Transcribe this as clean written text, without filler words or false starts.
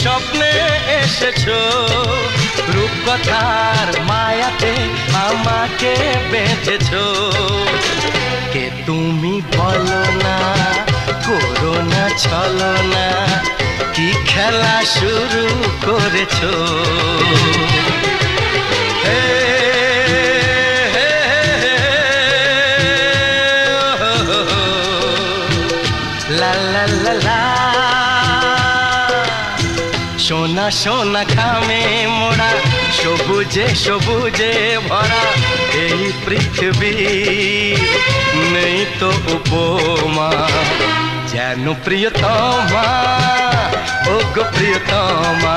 স্বপ্নে এসেছো, রূপকথার মায়াতে আমাকে বেঁধেছো। কে তুমি বলো না, করো না ছলনা, কি খেলা শুরু করেছো। হে হে হে লা লা লা লা। সোনা সোনা খামে মোড়া, সবুজে সবুজে ভরা এই পৃথিবী, নেই তো উপমা যেন প্রিয়তমা, ও গো প্রিয়তমা।